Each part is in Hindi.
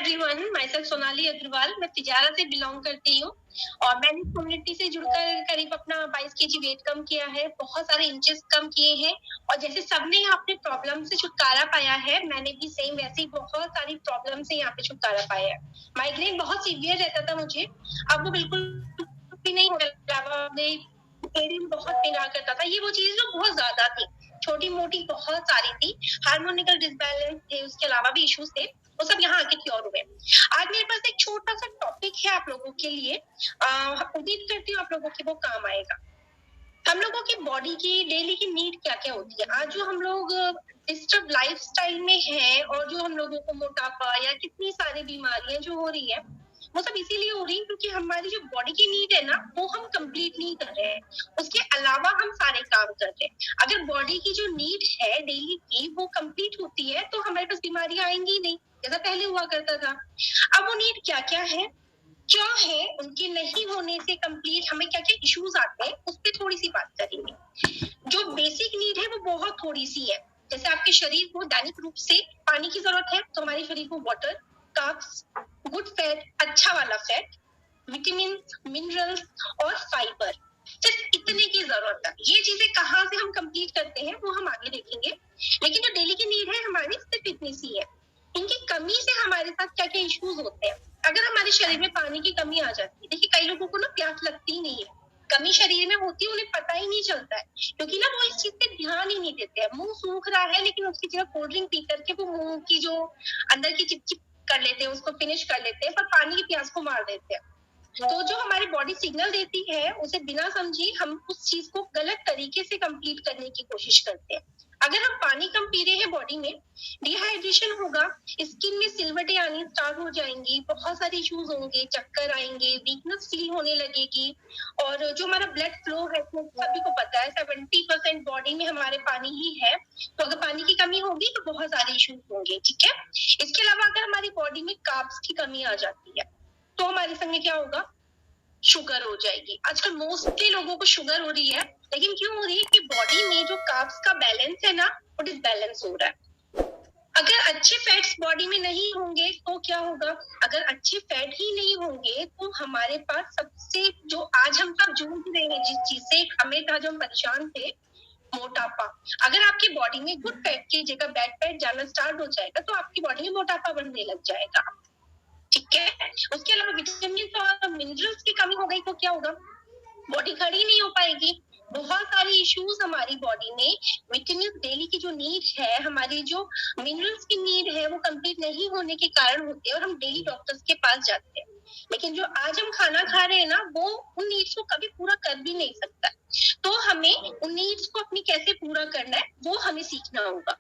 Everyone, myself Sonali Agarwal. मैं तिजारा से बिलोंग करती हूँ और मैंने इस कम्युनिटी से जुड़कर करीब अपना 22 केजी वेट कम किया है, बहुत सारे इंचेस कम किए हैं। और जैसे सबने यहाँ अपने प्रॉब्लम से छुटकारा पाया है, मैंने भी सेम वैसे ही बहुत सारी प्रॉब्लम से यहाँ पे छुटकारा पाया है। माइग्रेन बहुत सीवियर रहता था मुझे, अब वो बिल्कुल भी नहीं होने लगा। बहुत पेन करता था। ये वो चीज जो बहुत ज्यादा थी, छोटी मोटी बहुत सारी थी, हार्मोनिकल डिसबैलेंस थे, उसके अलावा भी इश्यूज थे, वो सब यहाँ आके क्योर हुए। आज मेरे पास एक छोटा सा टॉपिक है आप लोगों के लिए, उम्मीद करती हूँ आप लोगों के वो काम आएगा। हम लोगों की बॉडी की डेली की नीड क्या क्या होती है। आज जो हम लोग डिस्टर्ब लाइफस्टाइल में हैं और जो हम लोगों को मोटापा या कितनी सारी बीमारियां जो हो रही है, वो सब इसीलिए हो रही है क्योंकि हमारी जो बॉडी की नीड है ना, वो हम कंप्लीट नहीं कर रहे हैं। उसके अलावा हम सारे काम कर रहे हैं। अगर बॉडी की जो नीड है डेली की वो कंप्लीट होती है तो हमारे पास बीमारियां आएंगी नहीं, जैसा पहले हुआ करता था। अब वो नीड क्या क्या है, क्या है, उनके नहीं होने से कंप्लीट हमें क्या क्या इश्यूज आते हैं, उस पर थोड़ी सी बात करेंगे। जो बेसिक नीड है वो बहुत थोड़ी सी है। जैसे आपके शरीर को दैनिक रूप से पानी की जरूरत है, तो हमारे शरीर को वाटर, कार्ब्स, गुड फैट, अच्छा वाला फैट, विटामिन, मिनरल्स और फाइबर, सिर्फ इतने की जरूरत है। ये चीजें कहाँ से हम कंप्लीट करते हैं वो हम आगे देखेंगे, लेकिन जो डेली की नीड है हमारी सिर्फ इतनी सी है। इनकी कमी से हमारे साथ क्या क्या इश्यूज होते हैं। अगर हमारे शरीर में पानी की कमी आ जाती है, देखिए कई लोगों को ना प्यास लगती ही नहीं है, कमी शरीर में होती है, उन्हें पता ही नहीं चलता है, क्योंकि ना वो इस चीज पे ध्यान ही नहीं देते हैं। मुंह सूख रहा है लेकिन उसकी जगह कोल्ड ड्रिंक पी करके वो मुंह की जो अंदर की चिपचिप कर लेते हैं, उसको फिनिश कर लेते हैं, पर पानी की प्यास को मार देते हैं। तो जो हमारी बॉडी सिग्नल देती है उसे बिना समझे हम उस चीज को गलत तरीके से कंप्लीट करने की कोशिश करते हैं। अगर हम पानी कम पी रहे हैं, बॉडी में डिहाइड्रेशन होगा, स्किन में सिलवटें आनी स्टार्ट हो जाएंगी, बहुत सारे इश्यूज होंगे, चक्कर आएंगे, वीकनेस फील होने लगेगी। और जो हमारा ब्लड फ्लो है, तो सभी को पता है 70% बॉडी में हमारे पानी ही है, तो अगर पानी की कमी होगी तो बहुत सारे इश्यूज होंगे। ठीक है, इसके अलावा अगर हमारी बॉडी में कार्ब्स की कमी आ जाती है तो हमारे संग क्या होगा, शुगर हो जाएगी। आजकल मोस्टली लोगों को शुगर हो रही है, लेकिन क्यों हो रही है कि बॉडी में जो कार्ब्स का बैलेंस है ना, वो डिसबैलेंस हो रहा है। अगर अच्छे फैट्स बॉडी में नहीं होंगे तो क्या होगा, अगर अच्छे फैट ही नहीं होंगे तो हमारे पास सबसे जो आज हम सब जूझ रहे हैं जिस चीज से हमें था, जो हम परेशान थे, मोटापा। अगर आपकी बॉडी में गुड फैट की जगह बैड फैट जाना स्टार्ट हो जाएगा तो आपकी बॉडी में मोटापा बढ़ने लग जाएगा। ठीक है, उसके अलावा विटामिन और मिनरल्स की कमी हो गई तो क्या होगा, बॉडी खड़ी नहीं हो पाएगी। बहुत सारे इश्यूज हमारी बॉडी में, विटामिन डेली की जो नीड है, हमारी जो मिनरल्स की नीड है, वो कंप्लीट नहीं होने के कारण होते हैं और हम डेली डॉक्टर्स के पास जाते हैं। लेकिन जो आज हम खाना खा रहे हैं ना, वो उन नीड्स को कभी पूरा कर भी नहीं सकता। तो हमें उन नीड्स को अपनी कैसे पूरा करना है वो हमें सीखना होगा।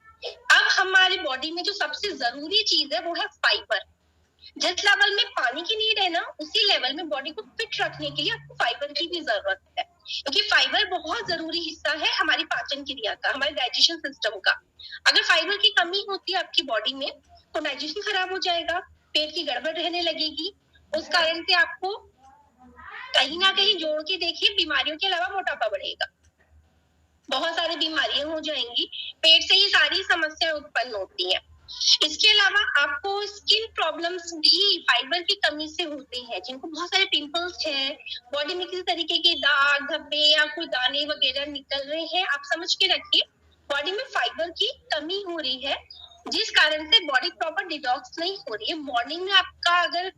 अब हमारी बॉडी में जो सबसे जरूरी चीज है वो है फाइबर। जिस लेवल में पानी की नीड है ना, उसी लेवल में बॉडी को फिट रखने के लिए आपको फाइबर की भी जरूरत है, क्योंकि फाइबर बहुत जरूरी हिस्सा है हमारी पाचन क्रिया का, हमारे डाइजेशन सिस्टम का। अगर फाइबर की कमी होती है आपकी बॉडी में तो डाइजेशन खराब हो जाएगा, पेट की गड़बड़ रहने लगेगी। उस कारण से आपको कहीं ना कहीं जोड़ के देखिए, बीमारियों के अलावा मोटापा बढ़ेगा, बहुत सारी बीमारियां हो जाएंगी, पेट से ही सारी समस्याएं उत्पन्न होती हैं। इसके अलावा आपको स्किन प्रॉब्लम्स भी फाइबर की कमी से होते हैं। जिनको बहुत सारे पिंपल्स हैं, बॉडी में किसी तरीके के दाग धब्बे या कोई दाने वगैरह निकल रहे हैं, आप समझ के रखिए बॉडी में फाइबर की कमी हो रही है, जिस कारण से बॉडी प्रॉपर डिटॉक्स नहीं हो रही है। मॉर्निंग में आपका अगर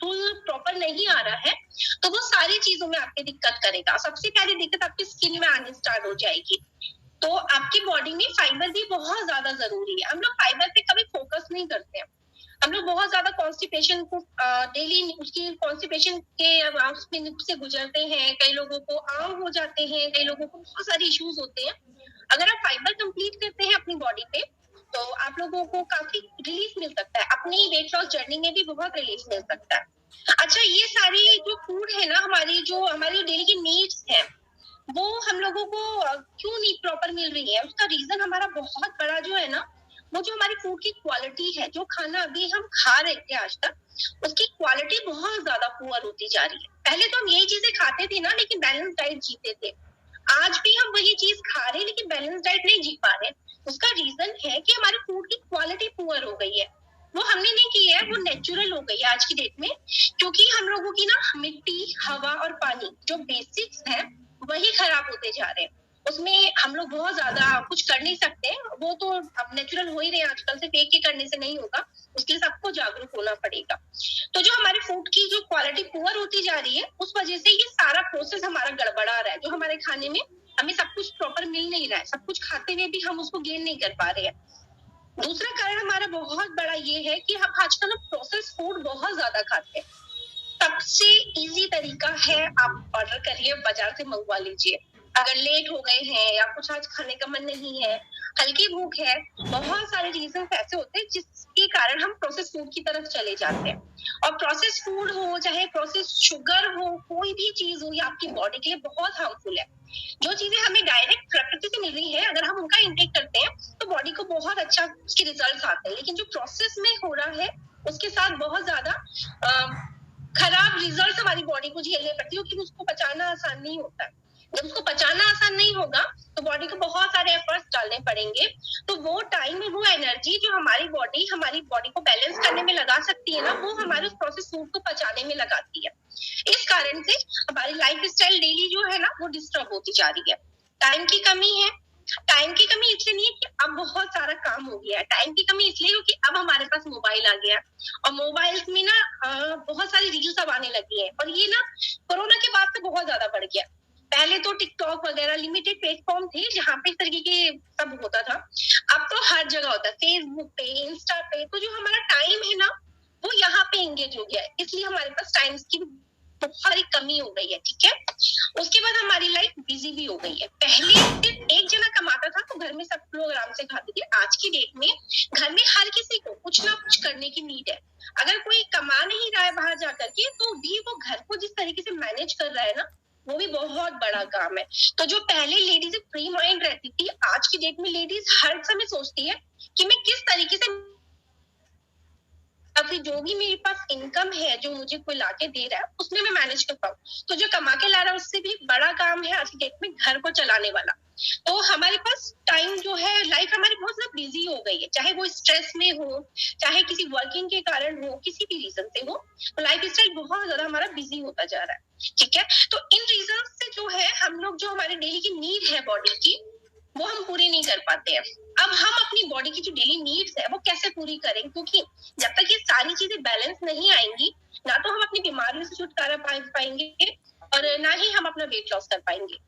फुल प्रॉपर नहीं आ रहा है तो वो सारी चीजों में आपकी दिक्कत करेगा। सबसे पहली दिक्कत आपकी स्किन में आनी स्टार्ट हो जाएगी। तो आपकी बॉडी में फाइबर भी बहुत ज्यादा जरूरी है। हम लोग फाइबर पे कभी फोकस नहीं करते हैं। हम लोग बहुत ज्यादा कॉन्स्टिपेशन को डेली उसकी कॉन्स्टिपेशन के से गुजरते हैं। कई लोगों को आम हो जाते हैं, कई लोगों को बहुत सारे इश्यूज होते हैं। अगर आप फाइबर कंप्लीट करते हैं अपनी बॉडी पे तो आप लोगों को काफी रिलीफ मिल सकता है, अपनी वेट लॉस जर्नी में भी बहुत रिलीफ मिल सकता है। अच्छा, ये सारी जो फूड है ना, हमारी डेली की नीड्स है, वो हम लोगों को क्यों नहीं प्रॉपर मिल रही है, उसका रीजन हमारा बहुत बड़ा जो है ना, वो जो हमारी फूड की क्वालिटी है, जो खाना अभी हम खा रहे थे आज तक, उसकी क्वालिटी बहुत ज्यादा पुअर होती जा रही है। पहले तो हम यही चीजें खाते थे ना, लेकिन बैलेंस डाइट जीते थे। आज भी हम वही चीज खा रहे हैं लेकिन बैलेंस डाइट नहीं जी पा रहे। उसका रीजन है कि हमारे फूड की क्वालिटी पुअर हो गई है। वो हमने नहीं की है, वो नेचुरल हो गई है आज की डेट में, क्योंकि हम लोगों की ना मिट्टी, हवा और पानी जो बेसिक्स है वही खराब होते जा रहे हैं। उसमें हम लोग बहुत ज्यादा कुछ कर नहीं सकते, वो तो अब नेचुरल हो ही रहे हैं आजकल, से फेक के करने से नहीं होगा, उसके लिए सबको जागरूक होना पड़ेगा। तो जो हमारे फूड की जो क्वालिटी पुअर होती जा रही है, उस वजह से ये सारा प्रोसेस हमारा गड़बड़ा रहा है। जो हमारे खाने में हमें सब कुछ प्रॉपर मिल नहीं रहा है, सब कुछ खाते हुए भी हम उसको गेन नहीं कर पा रहे हैं। दूसरा कारण हमारा बहुत बड़ा ये है कि हम आजकल प्रोसेस फूड बहुत ज्यादा खाते हैं। सबसे इजी तरीका है, आप ऑर्डर करिए, बाजार से मंगवा लीजिए। अगर लेट हो गए हैं या कुछ आज खाने का मन नहीं है, हल्की भूख है, बहुत सारे रीजन ऐसे होते हैं जिसके कारण हम प्रोसेस फूड की तरफ चले जाते हैं। और प्रोसेस फूड हो चाहे प्रोसेस शुगर हो, कोई भी चीज हो, ये आपकी बॉडी के लिए बहुत हार्मफुल है। जो चीजें हमें डायरेक्ट प्रकृति से मिल रही है, अगर हम उनका इंटेक करते हैं तो बॉडी को बहुत अच्छा उसके रिजल्ट आते हैं। लेकिन जो प्रोसेस में हो रहा है उसके साथ बहुत ज्यादा खराब रिजल्ट हमारी बॉडी को झेलने पड़ती है, क्योंकि उसको पचाना आसान नहीं होता है। जब उसको पचाना आसान नहीं होगा तो बॉडी को बहुत सारे एफर्ट्स डालने पड़ेंगे। तो वो टाइम और वो एनर्जी जो हमारी बॉडी को बैलेंस करने में लगा सकती है ना, वो हमारे उस प्रोसेस फूड को पचाने में लगाती है। इस कारण से हमारी लाइफ स्टाइल डेली जो है ना, वो डिस्टर्ब होती जा रही है। टाइम की कमी है। टाइम की कमी इसलिए नहीं है कि अब बहुत सारा काम हो गया है, टाइम की कमी इसलिए क्योंकि अब हमारे पास मोबाइल आ गया, और मोबाइल में ना बहुत सारी रील्स अब आने लगी है, और ये ना कोरोना के बाद से बहुत ज्यादा बढ़ गया। पहले तो टिकटॉक वगैरह लिमिटेड प्लेटफॉर्म थे जहाँ पे इस तरीके के सब होता था, अब तो हर जगह होता है, फेसबुक पे, इंस्टा पे। तो जो हमारा टाइम है ना, वो यहाँ पे एंगेज हो गया है, इसलिए हमारे पास टाइम की बहुत सारी कमी हो गई है। ठीक है, उसके बाद हमारी लाइफ बिजी भी हो गई है। पहले सिर्फ एक जना कमाता था तो घर में सब लोग आराम से खाते थे। आज की डेट में घर में हर किसी को कुछ ना कुछ करने की नीड है। अगर कोई कमा नहीं रहा है बाहर जाकर के, तो भी वो घर को जिस तरीके से मैनेज कर रहा है ना, वो भी बहुत बड़ा काम है। तो जो पहले लेडीज फ्री माइंड रहती थी, आज की डेट में लेडीज हर समय सोचती है कि मैं किस तरीके से, फिर जो भी मेरे पास इनकम है जो मुझे कोई लाके दे रहा है उसमें मैं मैनेज कर पाऊँ। तो जो कमा के ला रहा है उससे भी बड़ा काम है आज की डेट में घर को चलाने वाला। तो हमारे पास टाइम जो है, लाइफ हमारी बहुत ज्यादा बिजी हो गई है, चाहे वो स्ट्रेस में हो, चाहे किसी वर्किंग के कारण हो, किसी भी रीजन से हो, तो लाइफ स्टाइल बहुत ज्यादा हमारा बिजी होता जा रहा है। ठीक है, तो इन रीजन से जो है हम लोग जो हमारे डेली की नीड है बॉडी की, वो हम पूरी नहीं कर पाते हैं। अब हम अपनी बॉडी की जो डेली नीड्स है वो कैसे पूरी करें, क्योंकि जब तक ये सारी चीजें बैलेंस नहीं आएंगी, ना तो हम अपनी बीमारियों से छुटकारा पाएंगे और ना ही हम अपना वेट लॉस कर पाएंगे।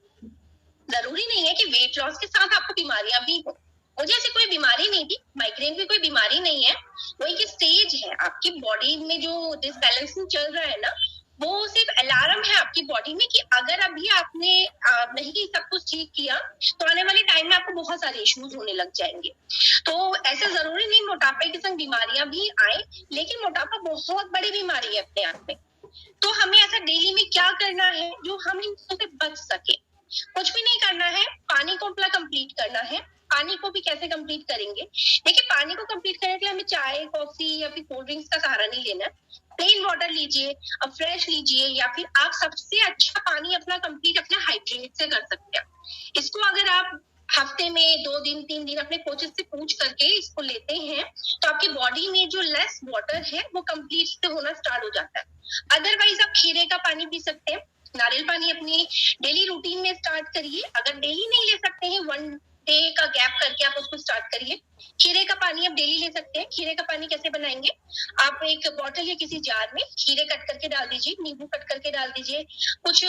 जरूरी नहीं है कि वेट लॉस के साथ आपको बीमारियां भी हो। मुझे ऐसी कोई बीमारी नहीं थी, माइग्रेन की कोई बीमारी नहीं है, वो एक स्टेज है आपकी बॉडी में जो डिसबैलेंसिंग चल रहा है ना, वो सिर्फ अलार्म है आपकी बॉडी में कि अगर अभी आपने नहीं सब कुछ ठीक किया तो आने वाले टाइम में आपको बहुत सारे इश्यूज होने लग जाएंगे। तो ऐसे जरूरी नहीं मोटापे के संग बीमारियां भी आए, लेकिन मोटापा बहुत बड़ी बीमारी है अपने आप में। तो हमें ऐसा डेली में क्या करना है जो हम इन चीजों से बच सके? कुछ भी नहीं करना है, पानी को अपना कंप्लीट करना है। पानी को भी कैसे कंप्लीट करेंगे? देखिए, पानी को कंप्लीट करने के लिए हमें चाय, कॉफी या फिर कोल्ड ड्रिंक्स का सहारा नहीं लेना है। प्लेन वाटर लीजिए, फ्रेश लीजिए, या फिर आप सबसे अच्छा पानी अपना कंप्लीट अपने हाइड्रेट से कर सकते हैं। इसको अगर आप हफ्ते में 2 दिन 3 दिन अपने कोचेस से पूछ करके इसको लेते हैं, तो आपकी बॉडी में जो लेस वाटर है वो कंप्लीट होना स्टार्ट हो जाता है। अदरवाइज आप खीरे का पानी पी सकते हैं, नारियल पानी अपनी डेली रूटीन में स्टार्ट करिए। अगर डेली नहीं ले सकते हैं, 1 डे का गैप करके आप उसको स्टार्ट करिए। खीरे का पानी आप डेली ले सकते हैं। खीरे का पानी कैसे बनाएंगे? आप एक बॉटल या किसी जार में खीरे कट करके डाल दीजिए, नींबू कट करके डाल दीजिए, कुछ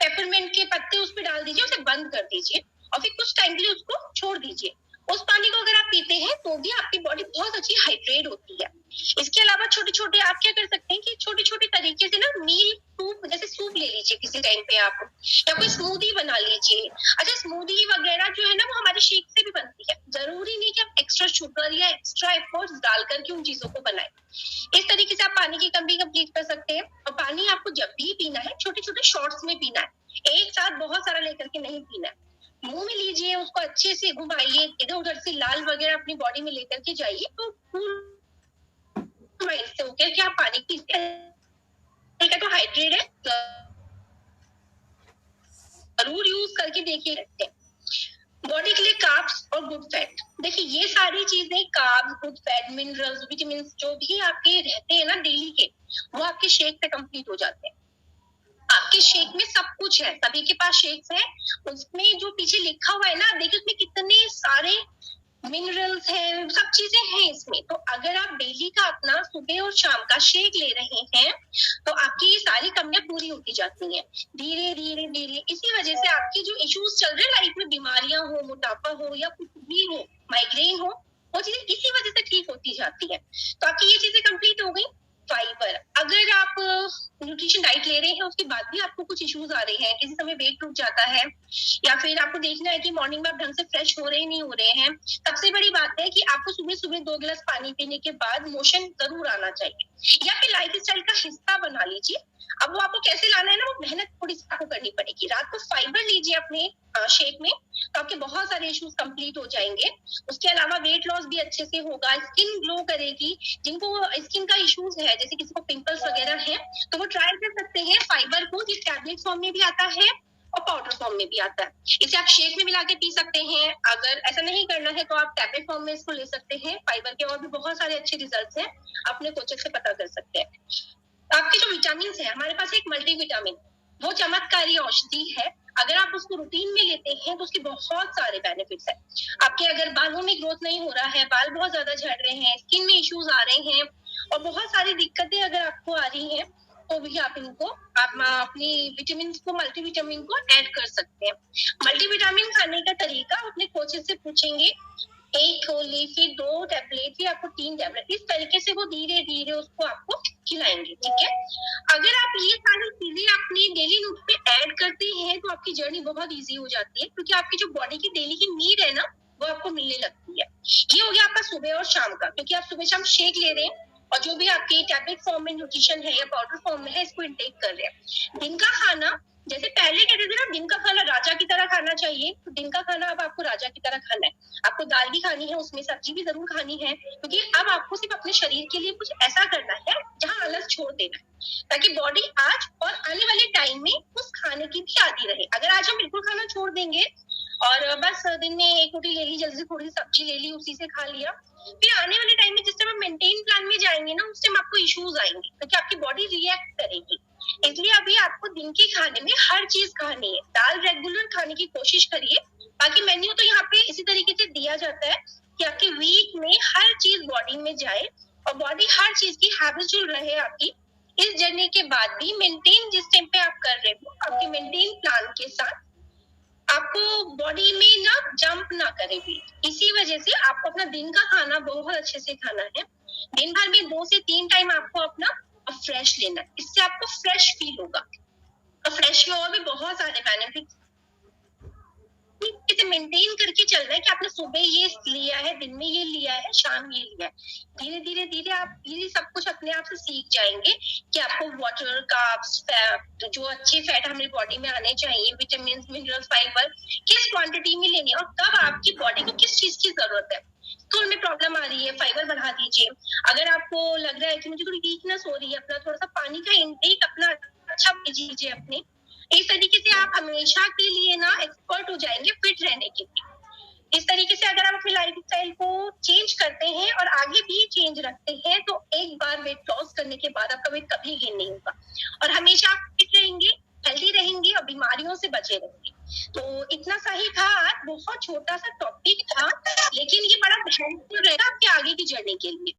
पेपरमेंट के पत्ते उस पर डाल दीजिए, उसे बंद कर दीजिए और फिर कुछ टाइम के लिए उसको छोड़ दीजिए। उस पानी को अगर आप पीते हैं तो भी आपकी बॉडी बहुत अच्छी हाइड्रेट होती है। इसके अलावा छोटे छोटे आप क्या कर सकते हैं कि छोटे छोटे तरीके से ना मील सूप, जैसे सूप ले लीजिए किसी टाइम पे आप, या कोई स्मूदी बना लीजिए। अच्छा, स्मूदी वगैरह जो है ना वो हमारे शेक से भी बनती है। जरूरी नहीं कि आप एक्स्ट्रा शुगर या एक्स्ट्रा एफर्ट्स डाल करके उन चीजों को बनाएं। इस तरीके से आप पानी की कमी कंप्लीट कर सकते हैं। और पानी आपको जब भी पीना है छोटे छोटे शॉट्स में पीना है, एक साथ बहुत सारा लेकर के नहीं पीना है। मुंह में लीजिए, उसको अच्छे से घुमाइए, इधर उधर से लाल वगैरह अपनी बॉडी में लेकर के जाइए, तो माइंड से होकर कि आप पानी पीते हैं तो हाइड्रेट है, जरूर यूज करके देखिए। बॉडी के लिए कार्ब्स और गुड फैट, देखिए ये सारी चीजें carbs, good fat, minerals, vitamin जो भी आपके रहते हैं ना डेली के, वो आपके शेक से कंप्लीट हो जाते हैं। आपके शेक में सब कुछ है, सभी के पास शेक्स है, उसमें जो पीछे लिखा हुआ है ना, देखिए उसमें कितने सारे मिनरल्स हैं, सब चीजें हैं इसमें। तो अगर आप डेली का अपना सुबह और शाम का शेक ले रहे हैं तो आपकी ये सारी कमियां पूरी होती जाती हैं धीरे धीरे धीरे। इसी वजह से आपकी जो इश्यूज चल रहे हैं लाइफ में, बीमारियां हो, मोटापा हो या कुछ भी हो, माइग्रेन हो, वो चीजें इसी वजह से ठीक होती जाती है। तो आपकी ये चीजें कंप्लीट हो गई। फाइबर, अगर आप न्यूट्रिशन डाइट ले रहे हैं उसके बाद भी आपको कुछ इश्यूज आ रहे हैं, किसी समय वेट टूट जाता है, या फिर आपको देखना है कि मॉर्निंग में आप ढंग से फ्रेश हो रहे नहीं हो रहे हैं, सबसे बड़ी बात है कि आपको सुबह सुबह 2 गिलास पानी पीने के बाद मोशन जरूर आना चाहिए, या फिर लाइफ स्टाइल का हिस्सा बना लीजिए। अब वो आपको कैसे लाना है ना, वो मेहनत थोड़ी सी आपको करनी पड़ेगी। रात को फाइबर लीजिए अपने शेक में, तो आपके बहुत सारे इश्यूज कंप्लीट हो जाएंगे। उसके अलावा वेट लॉस भी अच्छे से होगा, स्किन ग्लो करेगी। जिनको स्किन का इश्यूज है, जैसे किसी को पिंपल्स वगैरह है, तो वो ट्राई कर सकते हैं फाइबर को। ये टैबलेट फॉर्म में भी आता है और पाउडर फॉर्म में भी आता है। इसे आप शेक में मिला के पी सकते हैं। अगर ऐसा नहीं करना है तो आप टैबलेट फॉर्म में इसको ले सकते हैं। फाइबर के और भी बहुत सारे अच्छे रिजल्ट्स हैं, अपने कोचेस से पता कर सकते हैं। आपके जो विटामिन है, हमारे पास एक मल्टीविटामिन, वो चमत्कारी औषधि है। अगर आप उसको रूटीन में लेते हैं तो उसके बहुत सारे बेनिफिट्स है। आपके अगर बालों में ग्रोथ नहीं हो रहा है, बाल बहुत ज्यादा झड़ रहे हैं, स्किन में इश्यूज आ रहे हैं और बहुत सारी दिक्कतें अगर आपको आ रही हैं, तो भी आप इनको आप अपनी विटामिन को, मल्टीविटामिन को ऐड कर सकते हैं। मल्टीविटामिन खाने का तरीका अपने कोचेस से पूछेंगे, 1 गोली, फिर 2 टैबलेट, फिर आपको 3 टैबलेट, इस तरीके से वो धीरे धीरे उसको आपको खिलाएंगे। ठीक है, अगर आप ये सारी चीजें अपनी डेली रूट पे ऐड करते हैं तो आपकी जर्नी बहुत इजी हो जाती है, क्योंकि आपकी जो बॉडी की डेली की नीड है ना, वो आपको मिलने लगती है। ये हो गया आपका सुबह और शाम का, क्योंकि आप सुबह शाम शेक ले रहे हैं और जो भी आपके टैबलेट फॉर्म में न्यूट्रिशन है या पाउडर फॉर्म में है, इसको इंटेक कर रहे हैं। दिन का खाना, जैसे पहले कहते थे ना, दिन का खाना राजा की तरह खाना चाहिए, तो दिन का खाना अब आपको राजा की तरह खाना है। आपको दाल भी खानी है, उसमें सब्जी भी जरूर खानी है, क्योंकि अब आपको सिर्फ अपने शरीर के लिए कुछ ऐसा करना है जहां आलस छोड़ देना है, ताकि बॉडी आज और आने वाले टाइम में उस खाने की भी आदी रहे। अगर आज हम बिल्कुल खाना छोड़ देंगे और बस दिन में 1 रोटी ले ली, जल्दी से थोड़ी सी सब्जी ले ली, उसी से खा लिया, फिर आने वाले टाइम में जिस टाइम हम मेंटेन प्लान में जाएंगे ना, उस टाइम आपको इश्यूज आएंगे, क्योंकि आपकी बॉडी रिएक्ट करेगी। इसलिए अभी आपको दिन के खाने में हर चीज खानी है। दाल रेगुलर खाने की कोशिश करिए। बाकी मेन्यू तो यहाँ पे इसी तरीके से दिया जाता है कि आपके वीक में हर चीज बॉडी में जाए और बॉडी हर चीज की हैबिचुअल रहे आपकी। इस जर्नी के बाद भी मेंटेन जिस टाइम पे आप कर रहे हो, आपके मेंटेन प्लान के साथ आपको बॉडी में ना जंप ना करे भी। इसी वजह से आपको अपना दिन का खाना बहुत अच्छे से खाना है। दिन भर में 2 से 3 टाइम आपको अपना फ्रेश लेना है, इससे आपको फ्रेश फील होगा। और फ्रेश में और भी बहुत सारे बेनिफिट्स, इसे मेंटेन करके चलना है कि आपने सुबह ये लिया है, दिन में ये लिया है, शाम ये लिया है। धीरे धीरे धीरे आप ये सब कुछ अपने आप से सीख जाएंगे कि आपको वाटर, कार्ब्स, फैट, जो अच्छे फैट हमारी बॉडी में आने चाहिए, विटामिन, मिनरल्स, फाइबर किस क्वांटिटी में लेनी है और कब आपकी बॉडी को किस चीज की जरूरत है। स्टूल में प्रॉब्लम आ रही है, फाइबर बढ़ा दीजिए। अगर आपको लग रहा है कि मुझे थोड़ी वीकनेस हो रही है, अपना थोड़ा सा पानी का इंटेक अपना अच्छा कीजिए अपने। इस तरीके से आप हमेशा के लिए ना एक्सपर्ट हो जाएंगे फिट रहने के लिए। इस तरीके से अगर आप अपनी लाइफ स्टाइल को चेंज करते हैं और आगे भी चेंज रखते हैं, तो एक बार वेट लॉस करने के बाद आपका वेट कभी गेन नहीं होगा और हमेशा आप फिट रहेंगे, हेल्दी रहेंगे और बीमारियों से बचे रहेंगे। तो इतना सा ही था, आज बहुत छोटा सा टॉपिक था, लेकिन ये बड़ा हेल्पफुल रहेगा आपके आगे की जर्नी के लिए।